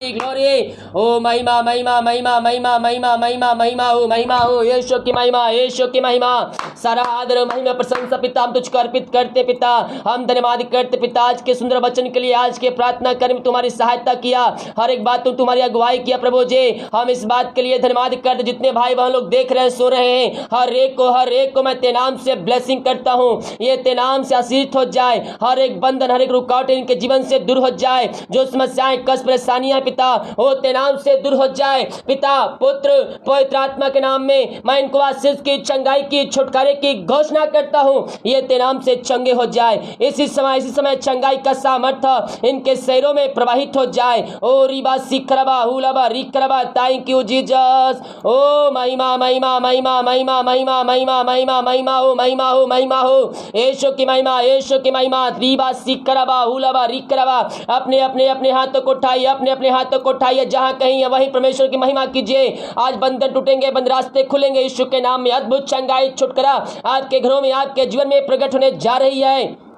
Glory. ओ महिमा महिमा महिमा महिमा महिमा महिमा महिमा हो यीशु की महिमा, यीशु की महिमा। सारा आदर महिमा प्रशंसा पिता हम तुझको अर्पित करते पिता। हम धन्यवाद करते पिता आज के सुंदर वचन के लिए, आज के प्रार्थना करने में तुम्हारी सहायता किया, हर एक बात तुम्हारी अगुवाई किया प्रभु जी। हम इस बात के लिए धन्यवाद करते जितने भाई बहन लोग देख रहे हैं, सो रहे हैं, हर एक को मैं तेरे नाम से ब्लेसिंग करता हूँ। ये तेरे नाम से आशीषित हो जाए, हर एक बंधन हर एक रुकावट इनके जीवन से दूर हो जाए। जो समस्याएं कष्ट परेशानियां पिता वो तेरे नाम से दूर हो जाए पिता। पुत्र पवित्र आत्मा के नाम में मैं इनको आशीष की, चंगाई की, छुटकारे की घोषणा करता हूँ। ये तेरे नाम से चंगे हो जाए। इसी समय चंगाई का सामर्थ्य इनके शरीरों में प्रवाहित हो जाए। ओ रिबा सिखरबा हुलबा रिकरबा, थैंक यू जीसस। ओ महिमा महिमा महिमा महिमा महिमा महिमा महिमा महिमा हो महिमा हो महिमा हो यीशु की महिमा, यीशु की महिमा। रिबा सिखरबा हुलबा रिकरबा, अपने अपने अपने हाथों को उठाइए, अपने अपने हाथों को उठाइए, जहां कहीं है वहीं परमेश्वर की महिमा कीजिए। आज बंधन टूटेंगे, बंद रास्ते खुलेंगे यीशु के नाम में। अद्भुत चंगाई छुटकारा आपके घरों में, आपके जीवन में प्रकट होने जा रही है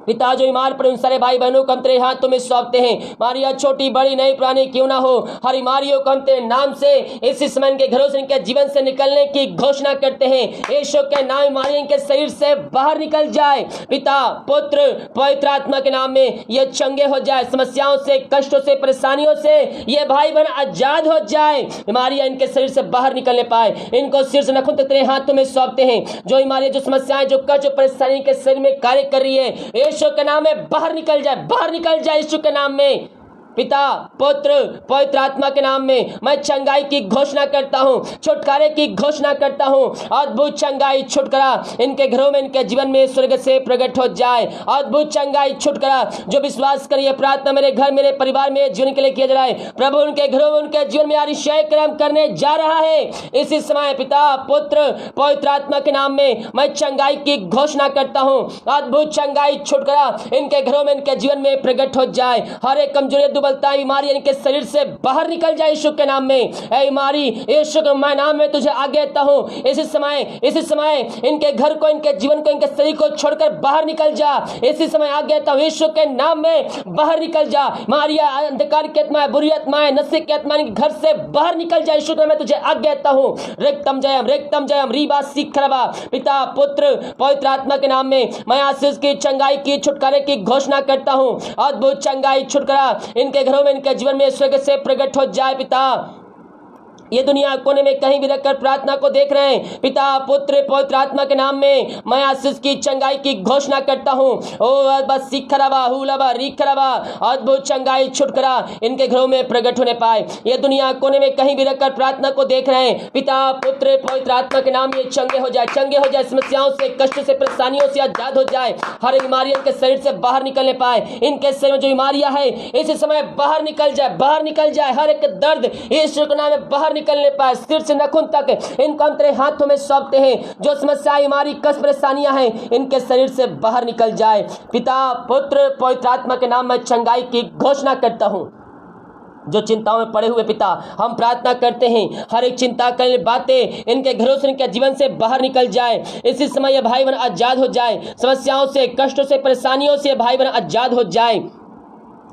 पिता। जो बीमार पड़े उन सारे भाई बहनों को हम तेरे हाथों में सौंपते हैं। बीमारियां छोटी बड़ी नई पुरानी क्यों ना हो, हर बीमारियों को हम तेरे नाम से इस समय के घरों से, इनके जीवन से निकलने की घोषणा करते हैं। यीशु के नाम बीमारियां इनके शरीर से बाहर निकल जाए पिता। पुत्र पवित्र आत्मा के नाम में ये चंगे हो जाए, समस्याओं से, कष्टों से, परेशानियों से ये भाई बहन आजाद हो जाए, बीमारियां इनके शरीर से बाहर निकलने पाए। इनको सिर से नखुन तक तेरे हाथों में सौंपते हैं। जो बीमारियां, जो समस्याएं, जो कष्ट, जो परेशानी के शरीर में कार्य कर रही है, यीशु के नाम में बाहर निकल जाए, बाहर निकल जाए यीशु के नाम में पिता। पुत्र पवित्र आत्मा के नाम में मैं चंगाई की घोषणा करता हूँ, छुटकारे की घोषणा करता हूँ। अद्भुत चंगाई छुटकारा इनके घरों में, इनके जीवन में स्वर्ग से प्रकट हो जाए। अद्भुत चंगाई छुटकारा जो विश्वास करिए, प्रार्थना मेरे घर, मेरे परिवार में, जीवन के लिए किया जा रहा है प्रभु, उनके घरों में, उनके जीवन में अतिशय कर्म करने जा रहा है इसी समय पिता। पुत्र पवित्र आत्मा के नाम में मैं चंगाई की घोषणा करता हूँ। अद्भुत चंगाई छुटकारा इनके घरों में, इनके जीवन में प्रकट हो जाए। हर एक कमजोरी बीमारी इनके शरीर से बाहर निकल जाए यीशु के नाम में। ऐ बीमारी यीशु के मैं नाम में तुझे आज्ञा देता हूँ, इसी समय इनके घर को, इनके जीवन को, इनके शरीर को छोड़कर बाहर निकल जा। इसी समय आज्ञा देता हूँ यीशु के नाम में बाहर निकल जा। मारिया अंधकार की आत्माएं, बुरी आत्माएं, नशे की आत्माएं घर से बाहर निकल जाए यीशु के, मैं तुझे आज्ञा देता हूँ। रेक्तम जयम रीबा सिखरबा पिता। पुत्र पवित्र आत्मा के नाम में मैं आशीष की, चंगाई की, छुटकारे की घोषणा करता हूँ। अद्भुत चंगाई छुटकारा इनके घरों में, इनके जीवन में स्वर्ग से प्रकट हो जाए पिता। ये दुनिया कोने में कहीं भी रखकर प्रार्थना को देख रहे हैं पिता। पुत्र पवित्र आत्मा के नाम में मैं आशीष की, चंगाई की घोषणा करता हूँ। ओ बस सिखरबा हुलबा रिखरबा, अद्भुत चंगाई छुटकारा इनके घरों में प्रकट होने पाए। ये दुनिया कोने में कहीं भी रखकर प्रार्थना को देख रहे हैं पिता। पुत्र पवित्र आत्मा के नाम, ये चंगे हो जाए, चंगे हो जाए, समस्याओं से, कष्ट से, परेशानियों से आजाद हो जाए। हर एक बीमारी इनके शरीर से बाहर निकलने पाए। इनके शरीर में जो बीमारियां है इसी समय बाहर निकल जाए, बाहर निकल जाए। हर एक दर्द यीशु के नाम में बाहर निकलने पाए, सिर से नखुन तक इनको हम तेरे हाथों में सौंपते हैं। जो समस्याएं, हमारी कष्ट परेशानियां हैं इनके शरीर से बाहर निकल जाए पिता। पुत्र पवित्र आत्मा के नाम में चंगाई की घोषणा करता हूं। जो चिंताओं में पड़े हुए पिता हम प्रार्थना करते हैं, हर एक चिंता करने बातें इनके घरों से, इनके जीवन से बाहर निकल जाए। इसी समय ये भाई बहन आजाद हो जाए, समस्याओं से, कष्टों से, परेशानियों से भाई बहन आजाद हो जाए।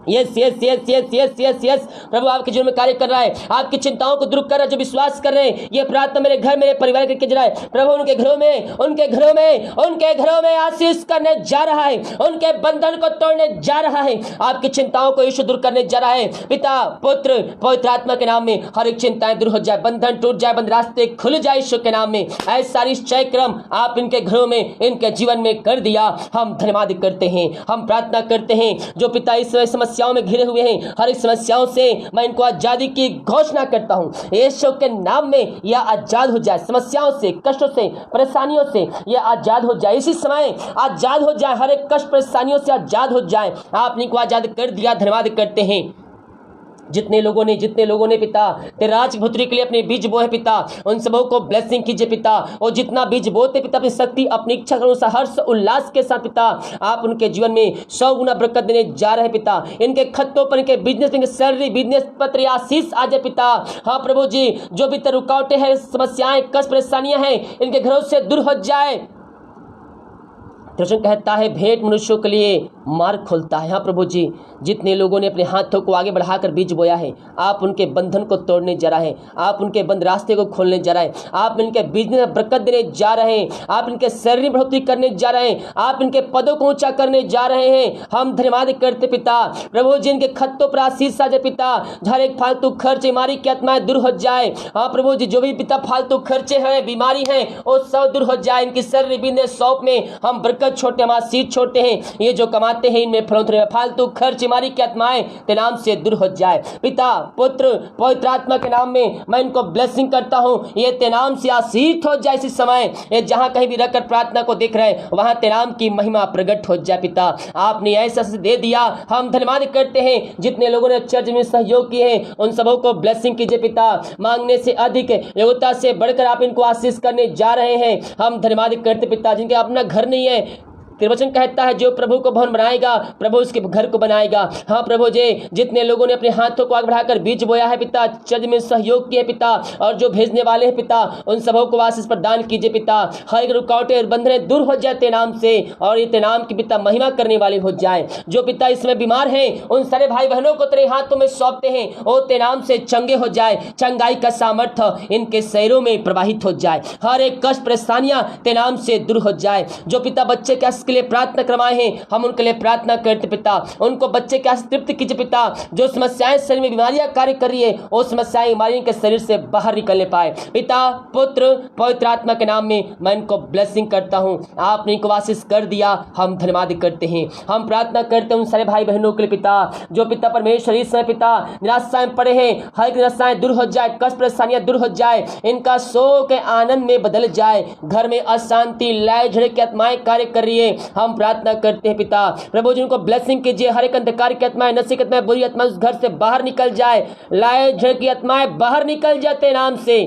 Yes yes yes yes yes yes yes प्रभु आपके जीवन में कार्य कर रहा है, आपकी चिंताओं को दूर कर रहा है। जो विश्वास कर रहे हैं ये प्रार्थना मेरे घर, मेरे परिवार के जा रहा है प्रभु, उनके घरों में, उनके घरों में, उनके घरों में आशीष करने जा रहा है, उनके बंधन को तोड़ने जा रहा है, आपकी चिंताओं को यीशु दूर करने जा रहा है पिता। पुत्र पवित्र आत्मा के नाम में हर एक चिंताएं दूर हो जाए, बंधन टूट जाए, बंद रास्ते खुल जाए यीशु के नाम में। ऐसे सारी चय क्रम आप इनके घरों में, इनके जीवन में कर दिया। हम धन्यवाद करते हैं, हम प्रार्थना करते हैं। जो पिता इस समस्याओं में घिरे हुए हैं, हर एक समस्याओं से मैं इनको आजादी की घोषणा करता हूं। यीशु के नाम में यह आजाद हो जाए, समस्याओं से, कष्टों से, परेशानियों से यह आजाद हो जाए। इसी समय आजाद हो जाए, हर एक कष्ट परेशानियों से आजाद हो जाए। आपने इनको आजाद कर दिया, धन्यवाद करते हैं। जितने लोगों ने पिता तेरे राज पुत्री के लिए अपने बीज बोए पिता, उन सबों को ब्लेसिंग कीजिए पिता। और जितना बीज बोते पिता, अपनी शक्ति, अपनी इच्छा के अनुसार हर्ष उल्लास के साथ पिता आप उनके जीवन में 100 गुना बरकत देने जा रहे पिता। इनके खतों पर, इनके बिजनेस, इनके सैलरी, बिजनेस पत्र आशीष आ जाए पिता। हाँ प्रभु जी, जो भी रुकावटें हैं, समस्याएं, कष्ट परेशानियां हैं, इनके घरों से दूर हो जाए। कृष्ण कहता है भेंट मनुष्यों के लिए मार्ग खोलता है। हाँ प्रभु जी, जितने लोगों ने अपने हाथों को आगे बढ़ाकर बीज बोया है, आप उनके बंधन को तोड़ने जा रहे हैं, आप उनके बंद रास्ते को खोलने जा रहे हैं, आप इनके बिजनेस में बरकत देने जा रहे हैं, आप इनके शरीर में बढ़ोतरी करने जा रहे हैं, आप इनके पदों को ऊंचा करने जा रहे हैं। हम धन्यवाद करते पिता प्रभु जी, इनके खत्तों पर आशीष आ जाए पिता, हर एक फालतू खर्च बीमारी की आत्माएं दूर हो जाए। हाँ प्रभु जी, जो भी पिता फालतू खर्चे हैं, बीमारी है, वो सब दूर हो जाए। इनकी शरीर बिजनेस शॉप में हम बरकत छोड़ते, हम आशीष छोड़ते हैं। ये जो कमाते हैं इनमें फलों फालतू खर्च बीमारी की आत्माएं के नाम से दूर हो जाए। पिता पुत्र पवित्र आत्मा के नाम में मैं इनको ब्लेसिंग करता हूँ, ये ते नाम से आशीष हो जाए। इसी समय ये जहां कहीं भी रहकर प्रार्थना को देख रहे हैं, वहां ते नाम की महिमा प्रकट हो जाए। पिता आपने ऐसा दे दिया, हम धन्यवाद करते हैं। जितने लोगों ने चर्च में सहयोग किए हैं उन सबों को ब्लेसिंग कीजिए पिता, मांगने से अधिक योग्यता से बढ़कर आप इनको आशीष करने जा रहे हैं। हम धन्यवाद करते पिता, जिनके अपना घर नहीं है, वचन कहता है जो प्रभु को भवन बनाएगा प्रभु उसके घर को बनाएगा। हाँ प्रभु जी, जितने लोगों ने अपने हाथों को आगे बढ़ाकर बीज बोया है पिता, चर्च में सहयोग किए पिता, और जो भेजने वाले हैं पिता, उन सबों को आशीष प्रदान कीजिए पिता। हर एक रुकावटें और बंधनें दूर हो जाते नाम से, और ये नाम की पिता महिमा करने वाले हो जाए। जो पिता इसमें बीमार हैं उन सारे भाई बहनों को तेरे हाथों में सौंपते हैं, वो ते नाम से चंगे हो जाए, चंगाई का सामर्थ्य इनके शरीरों में प्रवाहित हो जाए। हर एक कष्ट परेशानियां ते नाम से दूर हो जाए। जो पिता बच्चे के लिए प्रार्थना करवाए हैं, हम उनके लिए प्रार्थना करते पिता, उनको बच्चे के तृप्त कीजिए पिता। जो समस्याएं शरीर में बीमारियां कार्य कर रही है, वो समस्याएं बीमारियों के शरीर से बाहर निकलने पाए। पिता पुत्र पवित्र आत्मा के नाम में मैं इनको ब्लेसिंग करता हूं। आपने इनको आशीष कर दिया, हम धन्यवाद करते हैं। हम प्रार्थना करते हैं उन सारे भाई बहनों के लिए पिता, जो पिता परमेश्वर इस समय पिता निराशाएं पड़े हैं, हर एक निराशाएं दूर हो जाए, कष्ट परेशानियां दूर हो जाए, इनका शोक आनंद में बदल जाए। घर में अशांति लय झड़े की आत्माएं कार्य कर रही है, हम प्रार्थना करते हैं पिता प्रभु जी, उनको ब्लेसिंग कीजिए। हर एक अंधकार की आत्माएं, नशे की आत्माएं, बुरी आत्माएं उस घर से बाहर निकल जाए, लाए झड़ की आत्माएं बाहर निकल जाते नाम से।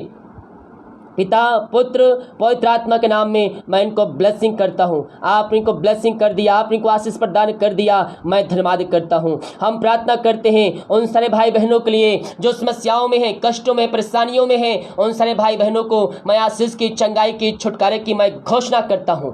पिता पुत्र पवित्र आत्मा के नाम में मैं इनको ब्लेसिंग करता हूं। आपने इनको ब्लेसिंग कर दिया, आपने इनको आशीष प्रदान कर दिया, मैं धन्यवाद करता हूं। हम प्रार्थना करते हैं उन सारे भाई बहनों के लिए जो समस्याओं में हैं, कष्टों में, परेशानियों में हैं, उन सारे भाई बहनों को मैं आशीष की, चंगाई की, छुटकारे की मैं घोषणा करता हूं।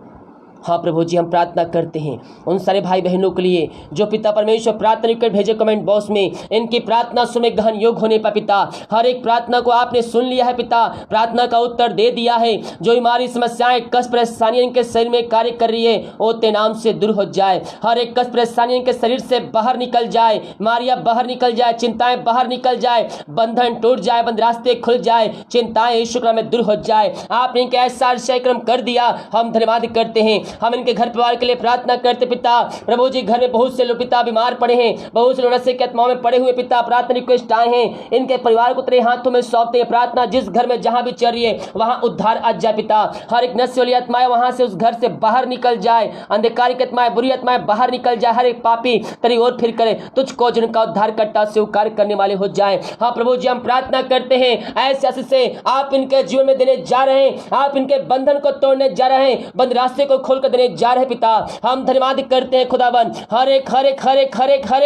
हाँ प्रभु जी, हम प्रार्थना करते हैं उन सारे भाई बहनों के लिए जो पिता परमेश्वर प्रार्थना कर भेजे कमेंट बॉक्स में, इनकी प्रार्थना सुने गहन योग होने पर पिता, हर एक प्रार्थना को आपने सुन लिया है पिता, प्रार्थना का उत्तर दे दिया है। जो हमारी समस्याएं, कष्ट परेशानियां इनके शरीर में कार्य कर रही है, वो ते नाम से दूर हो जाए। हर एक कष्ट परेशानियां इनके शरीर से बाहर निकल जाए, बीमारियां बाहर निकल जाए, चिंताएं बाहर निकल जाए, बंधन टूट जाए, बंद रास्ते खुल जाए, चिंताएं यीशु नाम में दूर हो जाए। आपने इनके ऐसा आश्चर्यक्रम कर दिया, हम धन्यवाद करते हैं। हम इनके घर परिवार के लिए प्रार्थना करते पिता प्रभु जी, घर में बहुत से लोग पिता बीमार पड़े हैं, बहुत से लोग नशे की आत्माओं में पड़े हुए पिता, प्रार्थना रिक्वेस्ट आए हैं, इनके परिवार को तेरे हाथों में सौंपते हैं। प्रार्थना जिस घर में जहां भी चल रही है वहां उद्धार आ जाए पिता, हर एक नशे वाली आत्माएं वहां से उस घर से बाहर निकल जाए, अंधकार की आत्माएं, बुरी आत्माएं बाहर निकल जाए, हर एक पापी तेरी ओर फिर करे तुझको जिनका उद्धार करता स्वीकार करने वाले हो जाए। हाँ प्रभु जी, हम प्रार्थना करते हैं ऐसे आशीष से आप इनके जीवन में देने जा रहे हैं, आप इनके बंधन को तोड़ने जा रहे हैं, बंद रास्ते को खोल कर देने जा रहे पिता। हम धन्यवाद करते हैं खुदावन, हर एक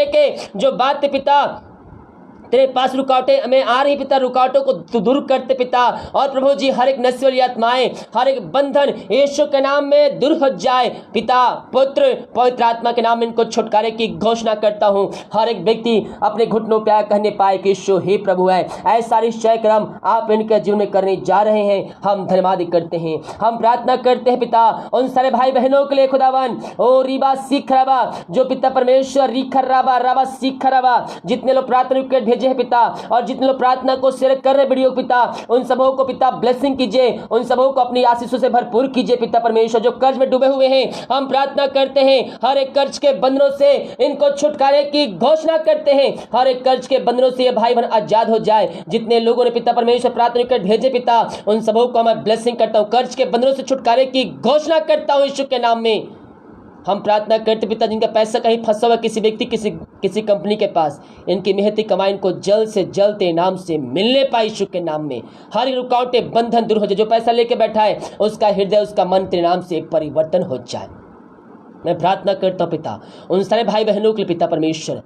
के जो बात पिता तेरे पास रुकावटें में आ रही पिता, रुकावटों को दूर करते पिता, और प्रभु जी हर एक नशे वाली आत्माएं, हर एक बंधन यीशु के नाम में दूर हो जाए पिता पुत्र पवित्र आत्मा के नाम में इनको छुटकारे की घोषणा करता हूं। हर एक व्यक्ति अपने घुटनों पे कहने पाए कि यीशु ही प्रभु है। ऐसा निश्चय क्रम आप इनके जीवन में करने जा रहे हैं, हम धन्यवाद करते हैं। हम प्रार्थना करते हैं पिता उन सारे भाई बहनों के लिए खुदावन, ओ रीबा सीख रबा, जो पिता परमेश्वर रीखर रबा रबा सीख रबा, जितने लोग प्रार्थना भेजे हैं पिता, और जितने लोग प्रार्थना को शेयर कर रहे वीडियो पिता, उन सबों को पिता ब्लेसिंग कीजिए, उन सबों को अपनी आशीषों से भरपूर कीजिए पिता परमेश्वर। जो कर्ज में डूबे हुए हैं, हम प्रार्थना करते हैं हर एक कर्ज के बंधनों से इनको छुटकारे की घोषणा करते हैं, हर एक कर्ज के बंधनों से ये भाई बहन आजाद हो जाए। जितने लोगों ने पिता परमेश्वर प्रार्थना कर भेजे पिता, उन सबों को मैं ब्लेसिंग करता हूँ, कर्ज के बंधनों से छुटकारे की घोषणा करता हूँ यीशु के नाम में। हम प्रार्थना करते पिता, जिनका पैसा कहीं फंसा हुआ किसी व्यक्ति, किसी कंपनी के पास, इनकी मेहनती कमाई इनको जल्द से जल्द तेरे नाम से मिलने पाए यीशु के नाम में। हर रुकावटें बंधन दूर हो जाए, जो पैसा लेके बैठा है उसका हृदय, उसका मन तेरे नाम से परिवर्तन हो जाए। मैं प्रार्थना करता हूँ पिता उन सारे भाई बहनों के लिए पिता परमेश्वर,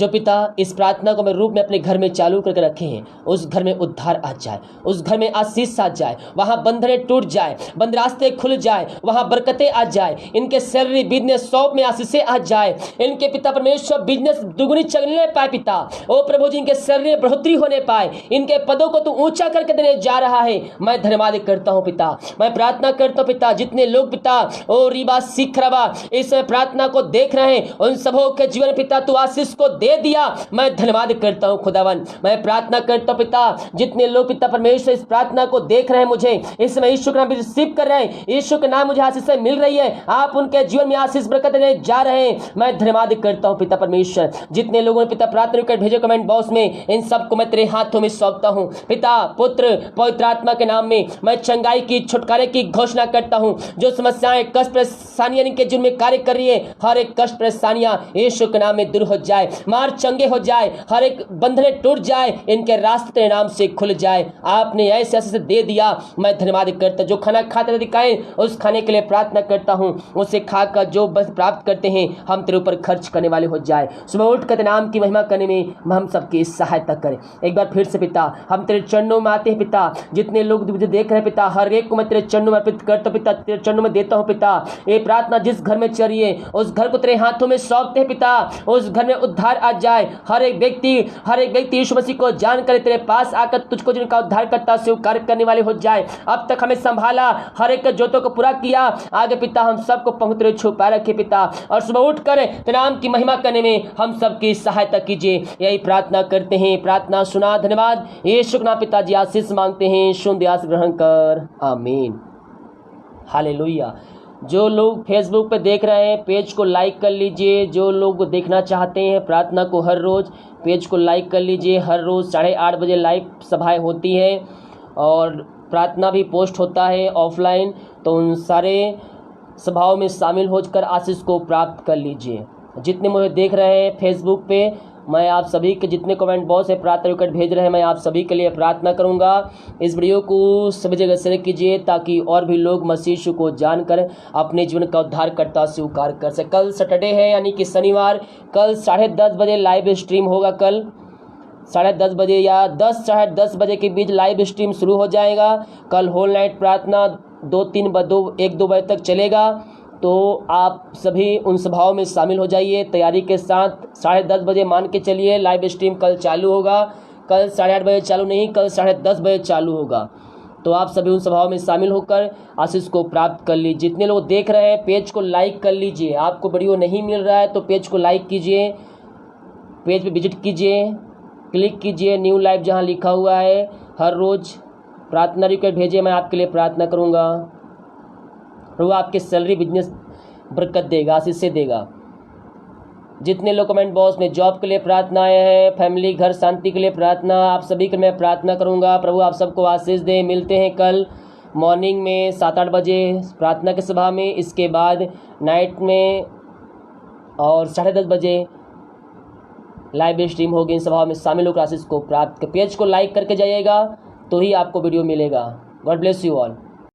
जो पिता इस प्रार्थना को मैं रूप में अपने घर में चालू करके रखे हैं, उस घर में उद्धार आ जाए, उस घर में आशीष आ जाए, वहां बंधने टूट जाए, बंद रास्ते खुल जाए, वहां बरकतें आ जाए, इनके सैलरी बिजनेस शॉप में आशीषें आ जाए, इनके पिता परमेश्वर बिजनेस दुगुनी चलने पाए पिता। ओ प्रभु जी, इनके सैलरी में बढ़ोतरी होने पाए, इनके पदों को तू ऊंचा करके देने जा रहा है। मैं धन्यवाद करता हूं पिता, मैं प्रार्थना करता हूं पिता, जितने लोग पिता ओ रीबा सीख रहा इस प्रार्थना को देख रहे हैं, उन सबों के जीवन पिता तू आशीष को दे दिया। मैं धन्यवाद करता हूं खुदावन। मैं प्रार्थना करता हूं पिता, जितने लोग पिता परमेश्वर इस प्रार्थना को देख रहे हैं, मुझे इस समय यीशु का नाम रिसीव कर रहे हैं, यीशु के नाम मुझे आशीष मिल रही है, आप उनके जीवन में आशीष बरकत देने जा रहे हैं। मैं धन्यवाद करता हूं पिता परमेश्वर। जितने लोगों ने पिता प्रार्थना कर भेजे कमेंट बॉक्स में, इन सबको मैं तेरे हाथों में सौंपता हूं पिता, पुत्र पवित्र आत्मा के नाम में। मैं चंगाई की, छुटकारे की घोषणा करता हूं। जो समस्याएं, कष्ट, परेशानियां इनके जीवन में कार्य कर रही है, हर एक कष्ट परेशानियां यीशु के नाम में दूर हो जाए, मार चंगे हो जाए, हर एक बंधने टूट जाए, इनके रास्ते तेरे नाम से खुल जाए। आपने ऐसे ऐसे दे दिया, मैं धन्यवाद करता। जो खाना खाते दिखाए, उस खाने के लिए प्रार्थना करता हूं, उसे खाकर जो बस प्राप्त करते हैं, हम तेरे ऊपर खर्च करने वाले हो जाए। सुबह उठ कर नाम की महिमा करने में हम सबकी सहायता करें। एक बार फिर से पिता, हम तेरे चरणों में आते हैं पिता, जितने लोग मुझे देख रहे हैं पिता, हर एक को मैं तेरे चरणों में अर्पित करता हूं पिता, तेरे चरणों में देता हूं पिता। ये प्रार्थना जिस घर में चल रही है, उस घर को तेरे हाथों में सौंपते हैं पिता, उस घर में उद्धार आ जाए। हर एक व्यक्ति यीशु मसीह को जानकर तेरे पास आकर तुझको जिनका उद्धार करता स्वीकार करने वाले हो जाए। अब तक हमें संभाला, हर एक जोतों को पूरा किया, आगे पिता हम सबको पहुंच छुपा रखे पिता, और सुबह उठ कर तेरे नाम की महिमा करने में हम सबकी सहायता कीजिए। यही प्रार्थना करते हैं, प्रार्थना सुना। धन्यवाद यीशु के नाम पिताजी, आशीष मांगते हैं, शुद्ध आशीष ग्रहण कर, आमीन, हालेलुया। जो लोग फेसबुक पे देख रहे हैं, पेज को लाइक कर लीजिए। जो लोग देखना चाहते हैं प्रार्थना को हर रोज़, पेज को लाइक कर लीजिए। हर रोज़ 8:30 बजे लाइव सभाएं होती हैं और प्रार्थना भी पोस्ट होता है ऑफलाइन, तो उन सारे सभाओं में शामिल होकर आशीष को प्राप्त कर लीजिए। जितने मुझे देख रहे हैं फेसबुक पे, मैं आप सभी के जितने कमेंट बॉक्स है प्रार्थना रिक्वेस्ट भेज रहे हैं, मैं आप सभी के लिए प्रार्थना करूंगा। इस वीडियो को सभी जगह शेयर कीजिए ताकि और भी लोग मसीह यीशु को जानकर अपने जीवन का उद्धार करता स्वीकार कर सके। कल सैटरडे है, यानी कि शनिवार, कल 10:30 बजे लाइव स्ट्रीम होगा। कल 10:30 बजे या 10 साढ़े 10 बजे के बीच लाइव स्ट्रीम शुरू हो जाएगा। कल होल नाइट प्रार्थना 1-2 बजे तक चलेगा, तो आप सभी उन सभाओं में शामिल हो जाइए तैयारी के साथ। 10:30 बजे मान के चलिए लाइव स्ट्रीम कल चालू होगा। कल 8:30 बजे चालू नहीं, कल 10:30 बजे चालू होगा। तो आप सभी उन सभाओं में शामिल होकर आशीष को प्राप्त कर लीजिए। जितने लोग देख रहे हैं पेज को लाइक कर लीजिए। आपको वीडियो नहीं मिल रहा है तो पेज को लाइक कीजिए, पेज पे विजिट कीजिए, क्लिक कीजिए न्यू लाइव जहां लिखा हुआ है। हर रोज़ प्रार्थना रिक्वेस्ट भेजिए, मैं आपके लिए प्रार्थना करूँगा। प्रभु आपके सैलरी बिजनेस बरकत देगा, आशीष से देगा। जितने लोग कमेंट बॉक्स में जॉब के लिए प्रार्थना आए हैं, फैमिली घर शांति के लिए प्रार्थना, आप सभी के मैं प्रार्थना करूंगा। प्रभु आप सबको आशीष दे। मिलते हैं कल मॉर्निंग में 7-8 बजे प्रार्थना की सभा में, इसके बाद नाइट में और 10:30 बजे लाइव स्ट्रीम होगी। इन सभाओं में शामिल होकर आशीष को प्राप्त। पेज को लाइक करके जाइएगा तो ही आपको वीडियो मिलेगा। God bless you all.